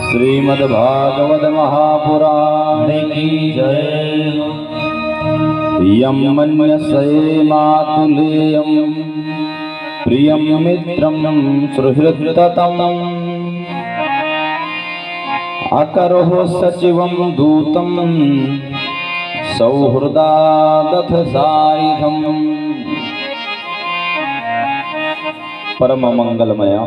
श्रीमद्भागवत महापुराण की जय। यं मन्यसे मातुलेयं प्रियं मित्रं सुहृदतम् अकरोः सचिवं दूतं सौहृदादथ सारिधम्। परम मंगलमय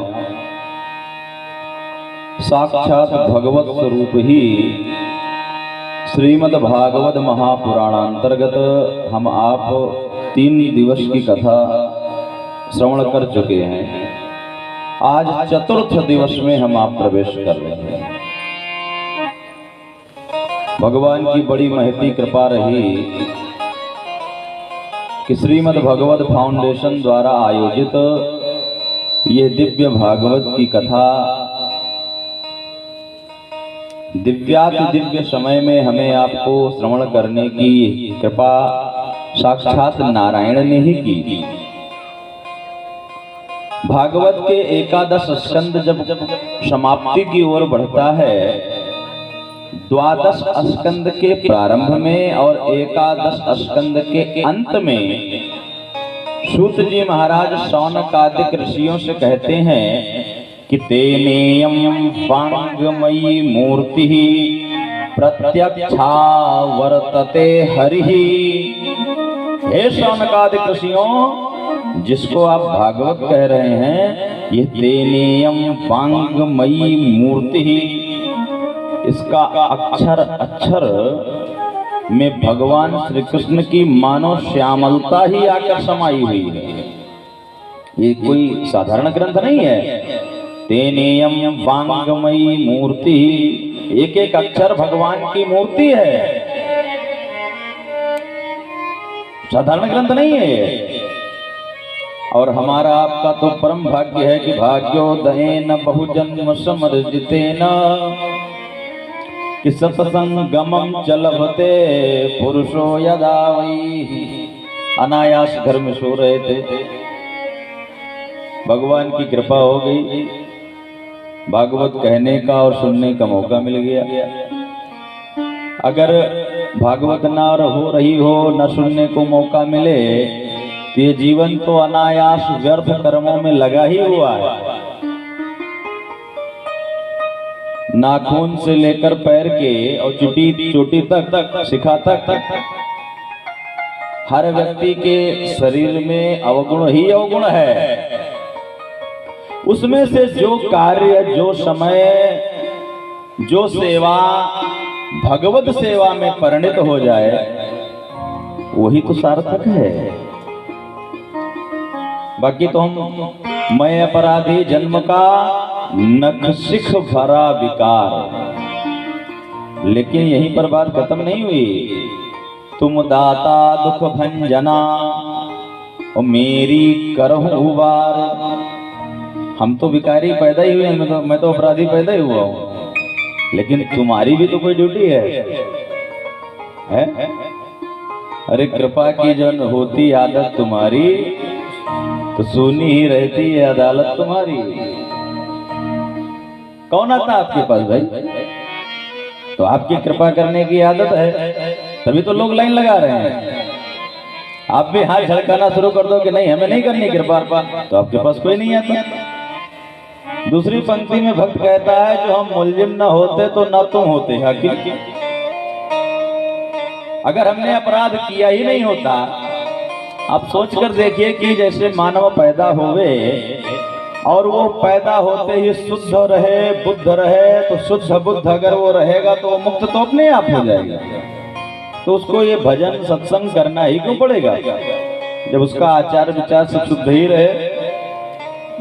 साक्षात भगवत स्वरूप ही श्रीमद् भागवत महापुराण अंतर्गत हम आप 3 दिवस की कथा श्रवण कर चुके हैं। आज चतुर्थ दिवस में हम आप प्रवेश कर रहे हैं। भगवान की बड़ी महती कृपा रही कि श्रीमद् भगवत फाउंडेशन द्वारा आयोजित यह दिव्य भागवत की कथा दिव्याति दिव्य समय में हमें आपको श्रवण करने की कृपा साक्षात नारायण ने ही की। भागवत के 11 स्कंद जब समाप्ति की ओर बढ़ता है, 12 स्कंद के प्रारंभ में और 11 स्कंद के अंत में सूत जी महाराज शौनकादिक ऋषियों से कहते हैं कि तेनेयं वाङ्मयी मूर्ति प्रत्यक्षा वर्तते हरिः। हे शौनकादिक ऋषियों, जिसको आप भागवत कह रहे हैं, ये तेनेयं वाङ्मयी मूर्ति, इसका अक्षर में भगवान श्री कृष्ण की मानव श्यामलता ही आकर समाई हुई है। ये कोई साधारण ग्रंथ नहीं है। तेनेयं वाङ्मयी मूर्ति, एक एक अक्षर भगवान की मूर्ति है, साधारण ग्रंथ नहीं है। और हमारा आपका तो परम भाग्य है कि भाग्योदयेन बहुजन्म समर्जितेन कि सत्संगमं च लभते पुरुषो यदा वै। अनायास घर में सो रहे थे, भगवान की कृपा हो गई, भागवत कहने का और सुनने का मौका मिल गया। अगर भागवत ना हो रही हो, न सुनने को मौका मिले, तो ये जीवन तो अनायास व्यर्थ कर्मों में लगा ही हुआ है। नाखून से लेकर पैर के और चोटी तक शिखा तक हर व्यक्ति के शरीर में अवगुण ही अवगुण है। उसमें से जो कार्य, जो समय, जो सेवा भगवत सेवा में परिणित हो जाए, वही तो सार्थक है। बाकी तो हम मैं अपराधी जन्म का नख शिख भरा विकार। लेकिन यहीं पर बात खत्म नहीं हुई। तुम दाता दुख भंजना और मेरी करहूं उबार। हम तो भिखारी पैदा ही हुए, मैं तो अपराधी पैदा ही हुआ हूं, लेकिन तुम्हारी भी तो कोई ड्यूटी है? अरे कृपा की जन होती आदत तुम्हारी, तो सुनी ही रहती है अदालत तुम्हारी। कौन आता आपके पास भाई? तो आपकी कृपा करने की आदत है, तभी तो लोग लाइन लगा रहे हैं। आप भी हाथ झड़काना शुरू कर दो कि नहीं हमें नहीं करनी कृपा, तो आपके पास कोई नहीं आता। दूसरी पंक्ति में भक्त कहता है, जो हम मुलजिम न होते तो न तुम होते हाकिम। अगर हमने अपराध किया ही नहीं होता, आप सोच कर देखिए कि जैसे मानव पैदा हुए और वो पैदा होते ही शुद्ध रहे, बुद्ध रहे, तो शुद्ध बुद्ध अगर वो रहेगा तो वो मुक्त तो अपने आप हो जाएगा। तो उसको ये भजन सत्संग करना ही क्यों पड़ेगा? जब उसका आचार विचार से शुद्ध ही रहे,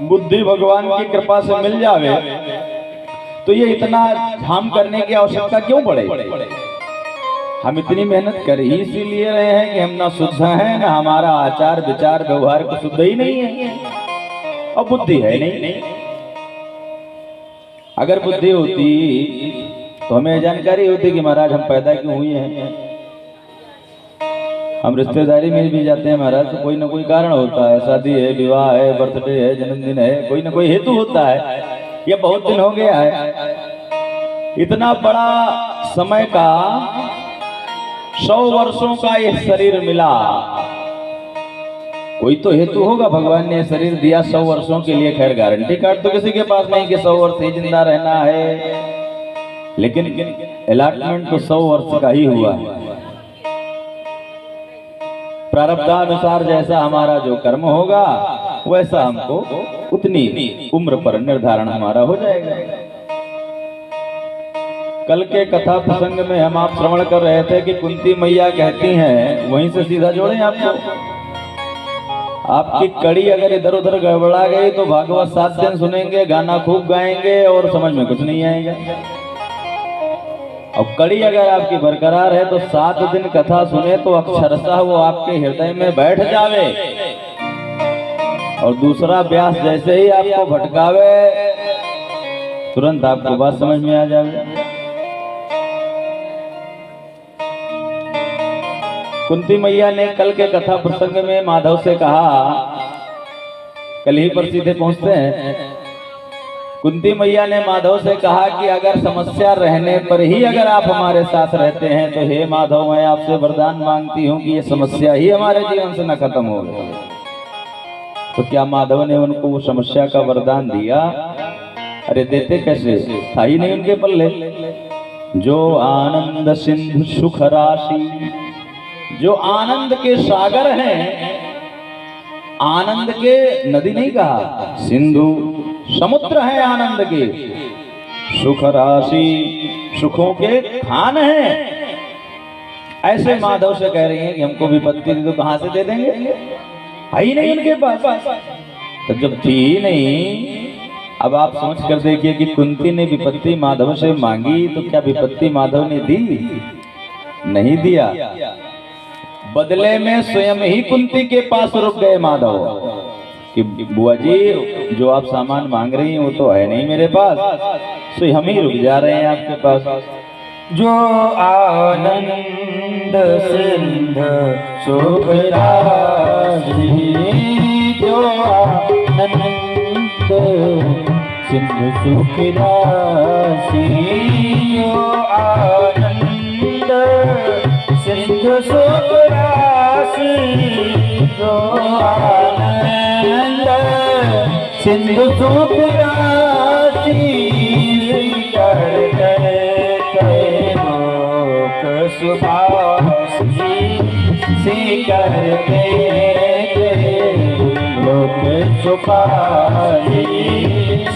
बुद्धि भगवान की कृपा से मिल जावे, तो ये इतना धाम करने की आवश्यकता क्यों पड़े? हम इतनी मेहनत कर ही इसीलिए रहे हैं कि हम ना शुद्ध हैं, ना हमारा आचार विचार व्यवहार को शुद्ध ही नहीं है और बुद्धि है नहीं। अगर बुद्धि होती तो हमें जानकारी होती कि महाराज हम पैदा क्यों हुए हैं। हम रिश्तेदारी में भी जाते हैं महाराज, तो कोई ना कोई कारण होता है, शादी है, विवाह है, बर्थडे है, जन्मदिन है, कोई ना कोई हेतु होता है। ये बहुत दिन हो गया है, इतना बड़ा समय का 100 वर्षों का ये शरीर मिला, कोई तो हेतु होगा, भगवान ने शरीर दिया 100 वर्षों के लिए। खैर गारंटी कार्ड तो किसी के पास नहीं कि 100 वर्ष ही जिंदा रहना है, लेकिन अलॉटमेंट तो 100 वर्ष का ही हुआ है। प्रारब्धानुसार जैसा हमारा जो कर्म होगा वैसा हमको उतनी उम्र पर निर्धारण हमारा हो जाएगा। कल के कथा प्रसंग में हम आप श्रवण कर रहे थे कि कुंती मैया कहती हैं, वहीं से सीधा जोड़ें आपको, आपकी कड़ी अगर इधर उधर गड़बड़ा गई तो भागवत 7 दिन सुनेंगे, गाना खूब गाएंगे और समझ में कुछ नहीं आएगा। और कड़ी अगर आपकी बरकरार है तो 7 दिन कथा सुने तो अक्षरशः वो आपके हृदय में बैठ जावे, और दूसरा व्यास जैसे ही आपको भटकावे तुरंत आपको बात समझ में आ जावे। कुंती मैया ने कल के कथा प्रसंग में माधव से कहा, कल ही पर सीधे पहुंचते हैं। कुंती मैया ने माधव से कहा कि अगर समस्या रहने पर ही अगर आप हमारे साथ रहते हैं तो हे माधव, मैं आपसे वरदान मांगती हूं कि ये समस्या ही हमारे जीवन से न खत्म हो। तो क्या माधव ने उनको वो समस्या का वरदान दिया? अरे देते कैसे, था ही नहीं उनके पल्ले। जो आनंद सिंधु सुख राशि, जो आनंद के सागर हैं, आनंद के नदी नहीं कहा, सिंधु समुद्र है आनंद के, सुख राशि सुखों के खान हैं। ऐसे माधव से कह रही हैं कि हमको विपत्ति दी तो कहां से दे देंगे, है ही नहीं उनके पास। तो जब थी ही नहीं, अब आप सोच कर देखिए कि कुंती ने विपत्ति माधव से मांगी तो क्या विपत्ति माधव ने दी? नहीं दिया। बदले में स्वयं ही कुंती के पास रुक गए माधव कि बुआ जी, जो आप सामान मांग रही हैं वो तो है नहीं मेरे पास, तो हम ही रुक जा रहे हैं आपके पास। जो आनंद सिंधु सुख राशि, जो आनंद सिंधु सुख राशि, जो आनंद सिंधु सुख राशि, जो आनंद सिंधु सुख राशि, कर लोक सुपारी,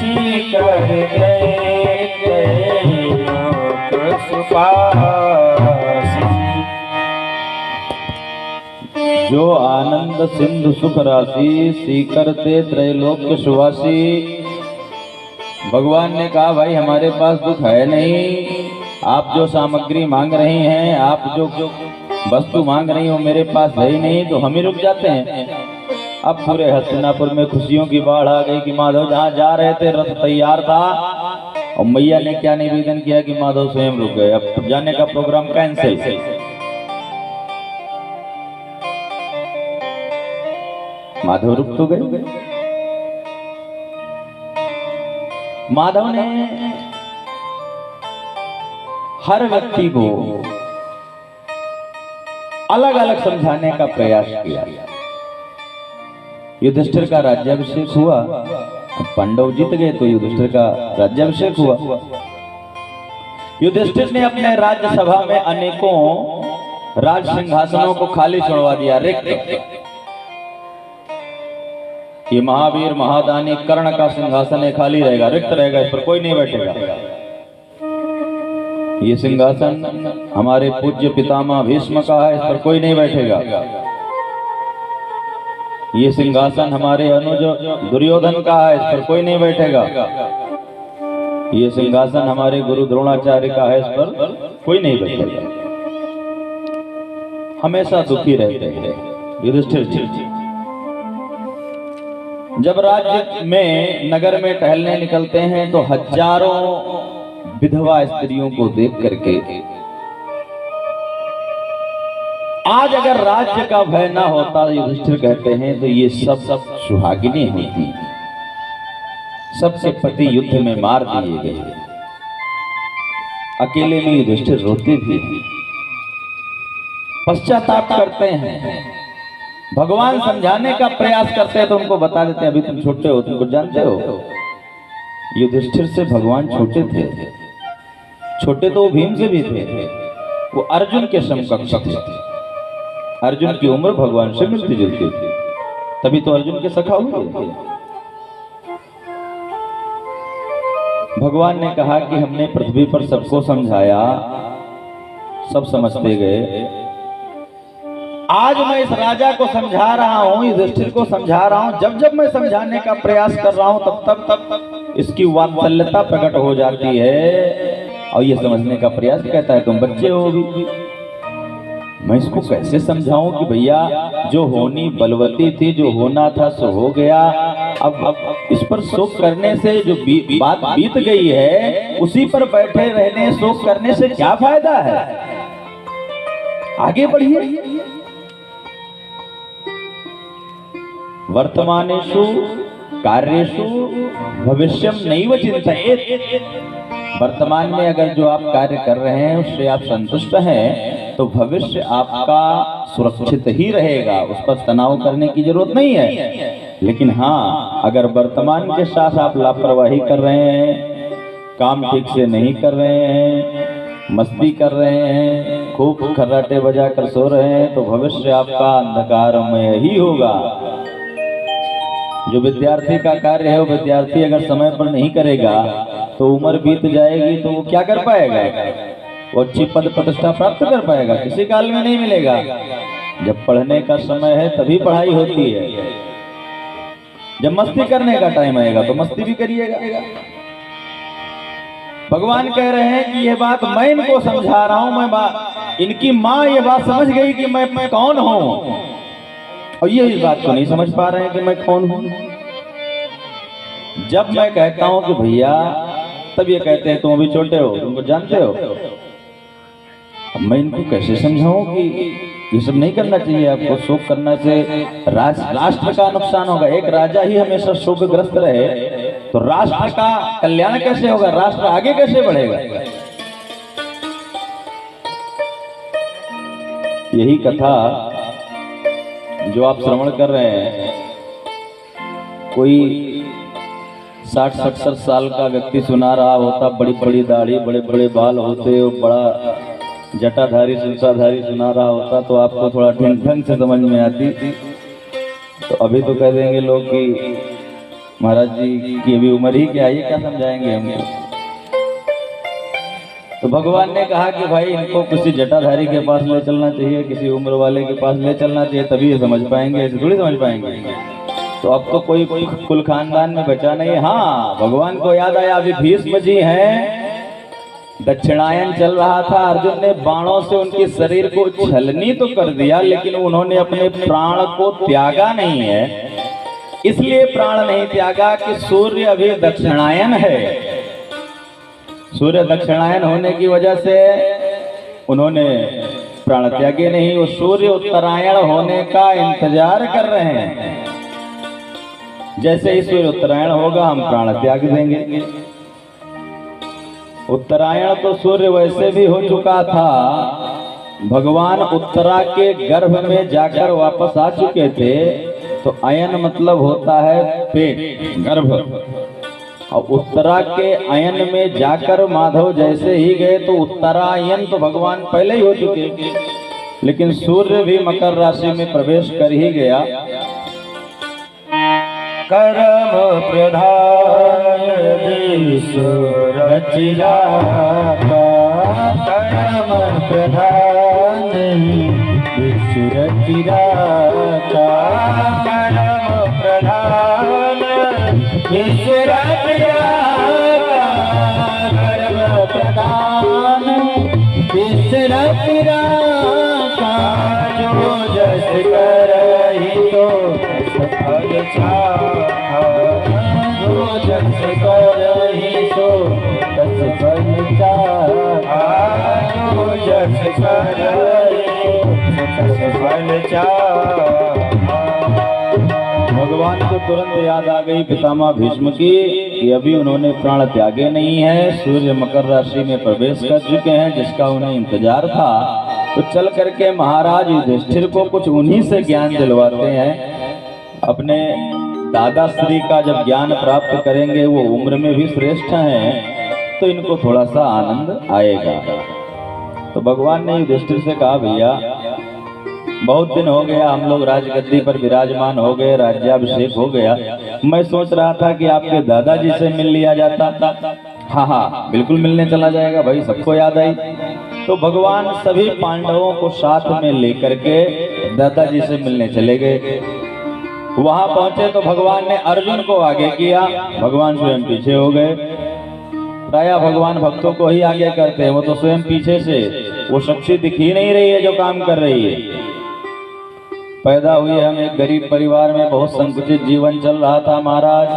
कर लोक सुपारी। जो आनंद सिंधु सुख राशि, सीकरते त्रैलोक्य सुवासी। भगवान ने कहा भाई हमारे पास दुख है नहीं, आप जो सामग्री मांग रही हैं, आप जो वस्तु मांग रही हो मेरे पास है ही नहीं, तो हम ही रुक जाते हैं। अब पूरे हस्तिनापुर में खुशियों की बाढ़ आ गई कि माधव जहाँ जा रहे थे रथ तैयार था, और मैया ने क्या निवेदन किया कि माधव स्वयं रुक गए, अब जाने का प्रोग्राम कैंसिल। माधव रुक तो गए। माधव ने हर व्यक्ति को अलग अलग समझाने का प्रयास किया। युधिष्ठिर का राज्याभिषेक हुआ, पांडव जीत गए तो युधिष्ठिर का राज्याभिषेक हुआ। युधिष्ठिर ने अपने राज्यसभा में अनेकों राज सिंहासनों को खाली छोड़वा दिया, रिक्त। ये महावीर महादानी कर्ण का सिंहासन खाली रहेगा, रिक्त रहेगा, इस पर कोई नहीं बैठेगा। ये सिंहासन हमारे पूज्य पितामह भीष्म का है, इस पर कोई नहीं बैठेगा। ये सिंहासन हमारे अनुज दुर्योधन का है, इस पर कोई नहीं बैठेगा। ये सिंहासन हमारे गुरु द्रोणाचार्य का है, इस पर कोई नहीं बैठेगा। हमेशा दुखी रहते हैं युधिष्ठिर जी। जब राज्य में नगर में टहलने निकलते हैं तो हजारों विधवा स्त्रियों को देख करके, आज अगर राज्य का भय ना होता, युधिष्ठिर कहते हैं, तो ये सब सुहागिनी होती, सबसे पति युद्ध में मार दिए गए। अकेले में युधिष्ठिर रोते भी हैं, पश्चाताप करते हैं। भगवान समझाने का प्रयास करते हैं तो उनको बता देते हैं अभी तुम छोटे हो, तुमको जानते हो युधिष्ठिर से भगवान छोटे थे। छोटे तो वो भीम से भी थे, वो अर्जुन के समकक्ष थे। अर्जुन की उम्र भगवान से मिलती जुलती थी, तभी तो अर्जुन के सखा हुए थे। भगवान ने कहा कि हमने पृथ्वी पर सबको समझाया, सब समझते गए। आज मैं इस राजा को समझा रहा हूं, युधिष्ठिर को समझा रहा हूं। जब जब मैं समझाने का प्रयास कर रहा हूं तब इसकी वात्सल्यता प्रकट हो जाती है और ये समझने का प्रयास कहता है तुम बच्चे हो भी। मैं इसको कैसे समझाऊं कि भैया जो होनी बलवती थी, जो होना था सो हो गया। अब इस पर शोक करने से जो बात बीत गई है उसी पर बैठे रहने शोक करने से क्या फायदा है। आगे बढ़िए। वर्तमानेषु कार्येषु भविष्यम नैव चिंतयेत्। वर्तमान में अगर जो आप कार्य कर रहे हैं उससे आप संतुष्ट हैं तो भविष्य आपका सुरक्षित ही रहेगा, उस पर तनाव करने की जरूरत नहीं है। लेकिन हाँ, अगर वर्तमान के साथ आप लापरवाही कर रहे हैं, काम ठीक से नहीं कर रहे हैं, मस्ती कर रहे हैं, खूब खर्राटे बजा कर सो रहे हैं तो भविष्य आपका अंधकारमय ही होगा। जो विद्यार्थी का कार्य है वो विद्यार्थी अगर समय पर नहीं करेगा तो उम्र बीत जाएगी तो वो क्या कर पाएगा, वो अच्छी पद प्रतिष्ठा प्राप्त कर पाएगा, किसी काल में नहीं मिलेगा। जब पढ़ने का समय है तभी पढ़ाई होती है, जब मस्ती करने का टाइम आएगा तो मस्ती भी करिएगा। भगवान कह रहे हैं कि ये बात मैं इनको समझा रहा हूं, इनकी माँ ये बात समझ गई कि मैं कौन हूं और ये इस बात को नहीं समझ पा रहे हैं कि मैं कौन हूं। जब मैं कहता हूं कि भैया, तब ये कहते हैं तुम अभी छोटे हो, तुमको जानते हो। अब मैं इनको कैसे समझाऊं कि ये सब नहीं करना चाहिए आपको, शोक करने से राष्ट्र का नुकसान होगा। एक राजा ही हमेशा शोकग्रस्त रहे तो राष्ट्र का कल्याण कैसे होगा, राष्ट्र आगे कैसे बढ़ेगा। यही कथा जो आप श्रवण कर रहे हैं, कोई 60-70 साल का व्यक्ति सुना रहा होता, बड़ी बड़ी दाढ़ी, बड़े बड़े बाल होते और बड़ा जटाधारी सूत्रधारी सुना रहा होता तो आपको थोड़ा ढंग से समझ में आती। तो अभी तो कह देंगे लोग कि महाराज जी की अभी उम्र ही क्या है, ये क्या समझाएंगे हमको। तो भगवान ने कहा कि भाई इनको किसी जटाधारी के पास ले चलना चाहिए, किसी उम्र वाले के पास ले चलना चाहिए, तभी ये समझ पाएंगे, ऐसे थोड़ी समझ पाएंगे। तो अब तो कोई कुल खानदान में बचा नहीं है। हाँ, भगवान को याद आया अभी भीष्म जी हैं, दक्षिणायन चल रहा था, अर्जुन ने बाणों से उनके शरीर को छलनी तो कर दिया लेकिन उन्होंने अपने प्राण को त्यागा नहीं है। इसलिए प्राण नहीं त्यागा कि सूर्य अभी दक्षिणायन है। सूर्य दक्षिणायन होने की वजह से उन्होंने प्राण त्यागे नहीं, वो सूर्य उत्तरायण होने का इंतजार कर रहे हैं। जैसे ही सूर्य उत्तरायण होगा हम प्राण त्याग देंगे। उत्तरायण तो सूर्य वैसे भी हो चुका था, भगवान उत्तरा के गर्भ में जाकर वापस आ चुके थे। तो अयन मतलब होता है पेट, गर्भ, और उत्तरा के अयन में जाकर माधव जैसे ही गए तो उत्तरायन तो भगवान पहले ही हो चुके, लेकिन सूर्य भी मकर राशि में प्रवेश कर ही गया। कर्म प्रधान विश्व रचिया का, कर्म प्रधान विश्व रचिया का, कर्म प्रधान विश्व रचिया का, कर्म प्रधान विश्व रचिया का। जो जस करहि तो फल चाहा, जो जस करहि तो तस फल चाहा, जो जस करहि तस फल चाहा। भगवान को तुरंत याद आ गई पितामह भीष्म की कि अभी उन्होंने प्राण त्यागे नहीं है, सूर्य मकर राशि में प्रवेश कर चुके हैं जिसका उन्हें इंतजार था। तो चल करके महाराज युधिष्ठिर को कुछ उन्हीं से ज्ञान दिलवाते हैं। अपने दादा श्री का जब ज्ञान प्राप्त करेंगे, वो उम्र में भी श्रेष्ठ हैं, तो इनको थोड़ा सा आनंद आएगा। तो भगवान ने युधिष्ठिर से कहा, भैया बहुत दिन हो गया, हम लोग राजगद्दी पर विराजमान हो गए, राज्याभिषेक हो गया। मैं सोच रहा था कि आपके दादाजी से मिल लिया जाता। हाँ हाँ बिल्कुल मिलने चला जाएगा भाई, सबको याद आई। तो भगवान सभी पांडवों को साथ में लेकर के दादाजी से मिलने चले गए। वहां पहुंचे तो भगवान ने अर्जुन को आगे किया, भगवान स्वयं पीछे हो गए। प्रायः भगवान भक्तों को ही आगे करते हैं, वो तो स्वयं पीछे से, वो शक्ति दिख ही नहीं रही है जो काम कर रही है। पैदा हुए हम एक गरीब परिवार में, बहुत संकुचित जीवन चल रहा था महाराज,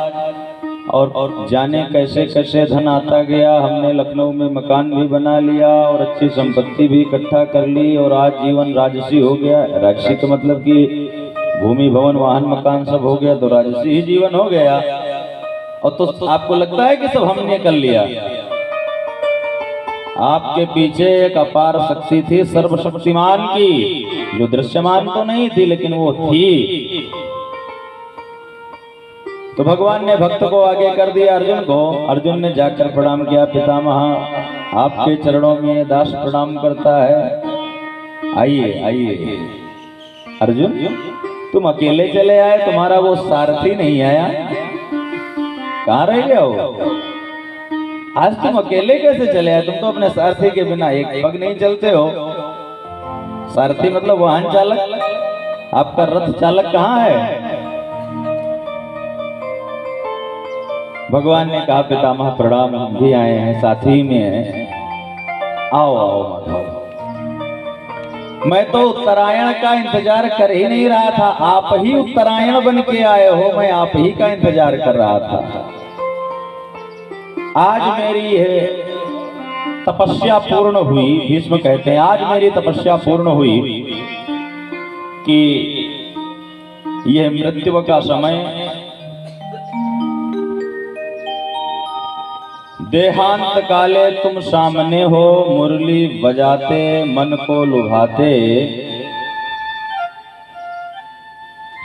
और जाने कैसे कैसे धन आता गया। हमने लखनऊ में मकान भी बना लिया और अच्छी संपत्ति भी इकट्ठा कर ली, और आज जीवन राजसी हो गया। राजसी का मतलब कि भूमि भवन वाहन मकान सब हो गया, तो राजसी ही जीवन हो गया। और तो आपको लगता है कि सब हमने कर लिया? आपके पीछे एक अपार शक्ति थी, सर्वशक्तिमान की, जो दृश्यमान तो नहीं थी लेकिन वो थी। तो भगवान ने भक्त को आगे कर दिया अर्जुन को। अर्जुन ने जाकर प्रणाम किया, पितामह आपके चरणों में दास प्रणाम करता है। आइए आइए। अर्जुन तुम अकेले चले आए, तुम्हारा वो सारथी नहीं आया, कहाँ रह गया हो? आज तुम अकेले कैसे चले आए? तुम तो अपने सारथी के बिना एक पग नहीं चलते हो। सारथी मतलब वाहन चालक, आपका रथ चालक कहाँ है? भगवान ने कहा, पितामह प्रणाम, हम भी आए हैं, साथी में हैं, आओ आओ। मैं तो उत्तरायण का इंतजार कर ही नहीं रहा था, आप ही उत्तरायण बन के आए हो, मैं आप ही का इंतजार कर रहा था। आज मेरी है तपस्या पूर्ण हुई, भीष्म कहते हैं आज मेरी तपस्या पूर्ण हुई कि यह मृत्यु का समय, देहांत काले तुम सामने हो, मुरली बजाते मन को लुभाते।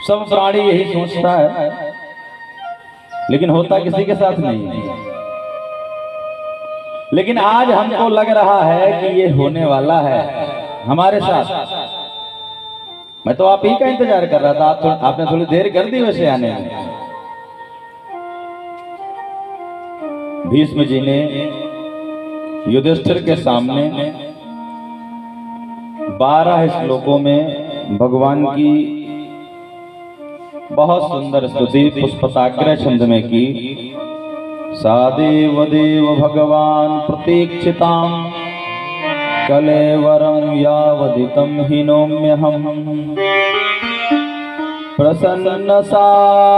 सब प्राणी यही सोचता है, लेकिन होता किसी के साथ नहीं है। लेकिन आज हमको लग रहा है कि ये होने वाला है हमारे साथ। मैं तो आप ही का इंतजार कर रहा था, आपने थोड़ी देर कर दी वैसे आने में। भीष्म जी ने युधिष्ठिर के सामने 12 श्लोकों में भगवान की बहुत सुंदर स्तुति पुष्पताग्रह छंद में की। सादेव देव भगवान प्रतीक्षितां कलेवरं यावदितं हिनोम्यहम् प्रसन्न साहारुणलोचनोन्लल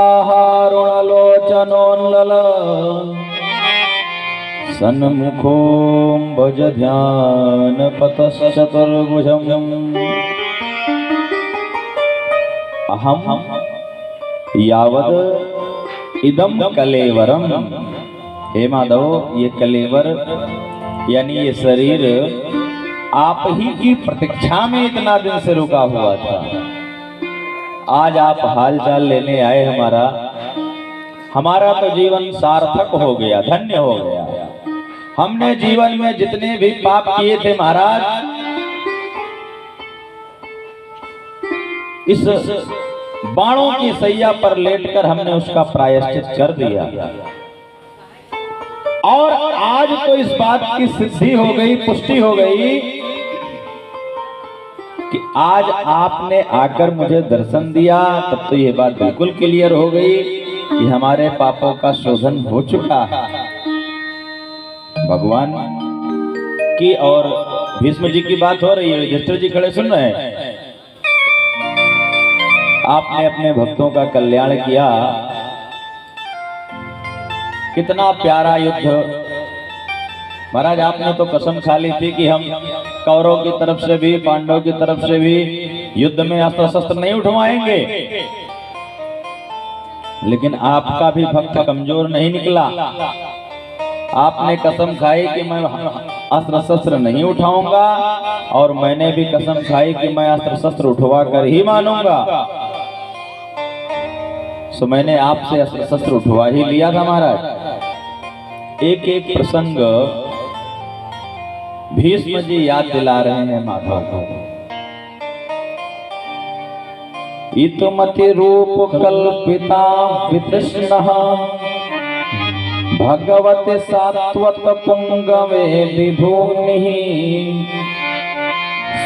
सन्मुखो भज ध्यान पतश्चतुर्भुजम् अहम यावद इदम कलेवरम। हे माधव, ये कलेवर यानी ये शरीर आप ही की प्रतीक्षा में इतना दिन से रुका हुआ था। आज आप हाल चाल लेने आए हमारा तो जीवन सार्थक हो गया, धन्य हो गया। हमने जीवन में जितने भी पाप किए थे महाराज, इस बाणों की सैया पर लेटकर हमने उसका प्रायश्चित कर दिया। और आज तो इस बात की सिद्धि हो गई, पुष्टि हो गई कि आज आपने आकर मुझे दर्शन दिया, तब तो ये बात बिल्कुल क्लियर हो गई कि हमारे पापों का शोधन हो चुका है। भगवान की और भीष्म जी की बात हो रही है, युधिष्ठिर जी खड़े सुन रहे हैं। आपने अपने भक्तों का कल्याण किया, कितना प्यारा युद्ध। महाराज आपने तो कसम खा ली थी कि हम कौरव की तरफ से भी पांडव की तरफ से भी युद्ध में अस्त्र शस्त्र नहीं उठवाएंगे। लेकिन आपका भी भक्त कमजोर नहीं निकला। आपने कसम खाई कि मैं अस्त्र शस्त्र नहीं उठाऊंगा, और मैंने भी कसम खाई कि मैं अस्त्र शस्त्र उठवा कर ही मानूंगा। सो मैंने आपसे अस्त्र शस्त्र उठवा ही लिया था महाराज। एक एक प्रसंग भीष्म जी याद दिला रहे हैं माधव को। इतमति रूप कल्पिता वितृष्णः भगवते सात्वत पुंगवे विभूनिः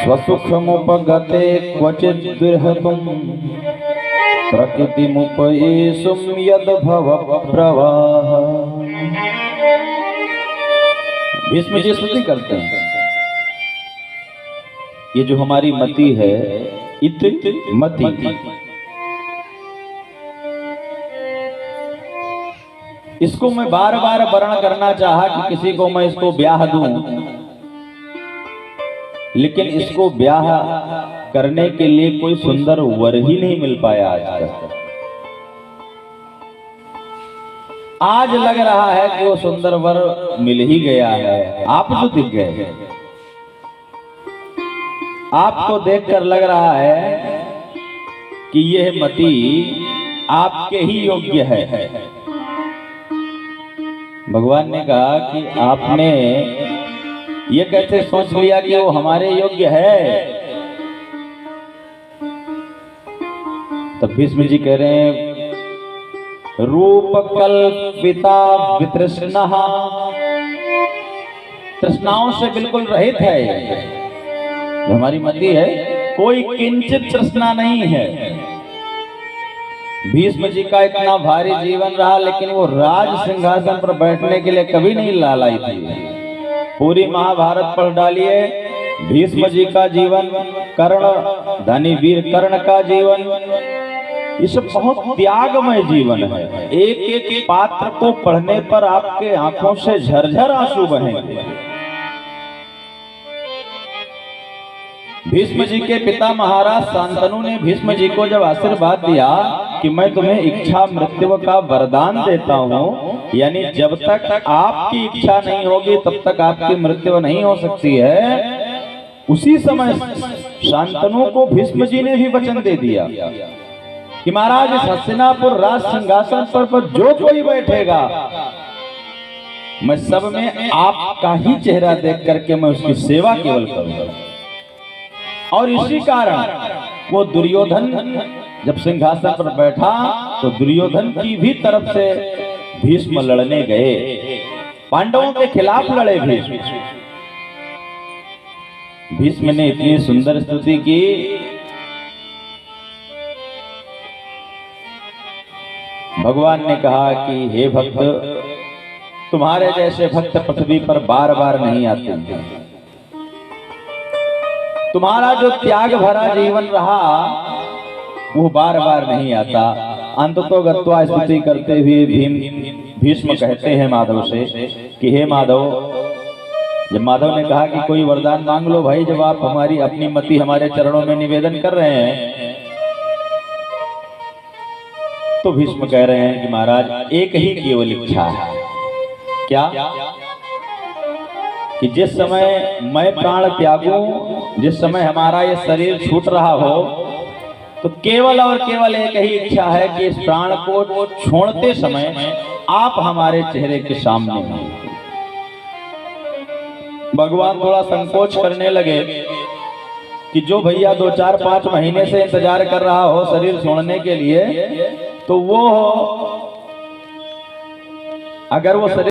स्वसुखमुपगते क्वचित् दुर्हतुम् प्रकृतिमुपयेषुं यद्भव प्रवाह। भीष्म जी स्तुति करते हैं, ये जो हमारी मति है मति, इसको मैं बार बार वर्णन करना चाहा कि किसी को मैं इसको ब्याह दूं, लेकिन इसको ब्याह करने के लिए कोई सुंदर वर ही नहीं मिल पाया आज तक। आज लग रहा है कि वो सुंदर वर मिल ही गया है। आप जो दिख गए, आपको देखकर लग रहा है कि यह मति आपके ही योग्य है। भगवान ने कहा कि आपने ये कैसे सोच लिया कि वो हमारे योग्य है। तब भीष्म जी कह रहे हैं, रूप कल्पिता वितृष्णः, तृष्णाओं से बिल्कुल रहित है। हमारी मति है, कोई किंचित तृष्णा नहीं है। भीष्म जी का इतना भारी जीवन रहा, लेकिन वो राज सिंहासन पर बैठने के लिए कभी नहीं लालाई थी। पूरी महाभारत पढ़ डालिए, भीष्म जी का जीवन, कर्ण, धनी वीर कर्ण का जीवन, ये सब बहुत त्यागमय जीवन है। एक एक पात्र को पढ़ने पर आपके आंखों से झरझर आंसू बहेंगे। भीष्म जी के पिता महाराज शांतनु ने भीष्म जी को जब आशीर्वाद दिया कि मैं तुम्हें इच्छा मृत्यु का वरदान देता हूँ, यानी जब तक आपकी इच्छा नहीं होगी तब तक आपकी मृत्यु नहीं हो सकती है, उसी समय शांतनु को भीष्म जी ने भी वचन दे दिया कि महाराज इस हस्तिनापुर राज सिंहासन पर जो कोई बैठेगा, मैं सब में आपका ही चेहरा देख करके मैं उसकी सेवा केवल करूंगा। और इसी कारण वो दुर्योधन जब सिंहासन पर बैठा तो दुर्योधन की भी तरफ से भीष्म लड़ने गए, पांडवों के खिलाफ लड़े भीष्म। भीष्म ने इतनी सुंदर स्तुति की, भगवान ने कहा कि हे भक्त, तुम्हारे जैसे भक्त पृथ्वी पर बार बार नहीं आते। तुम्हारा जो त्याग भरा जीवन रहा वो बार बार नहीं आता। अंततो गत्वा स्तुति करते हुए भीष्म कहते हैं माधव से कि हे माधव, जब माधव ने कहा कि कोई वरदान मांग लो भाई, जब आप हमारी अपनी मति हमारे चरणों में निवेदन कर रहे हैं, तो भीष्म कह रहे हैं कि महाराज एक ही केवल इच्छा है। क्या? कि जिस समय मैं प्राण त्यागूं, जिस समय हमारा ये शरीर छूट रहा हो, तो केवल और केवल एक ही इच्छा है कि इस प्राण को छोड़ते समय आप हमारे चेहरे के सामने हो। भगवान थोड़ा संकोच करने लगे कि जो भैया 2, 4, 5 महीने से इंतजार कर रहा हो शरीर छोड़ने के लिए, तो वो अगर वो शरीर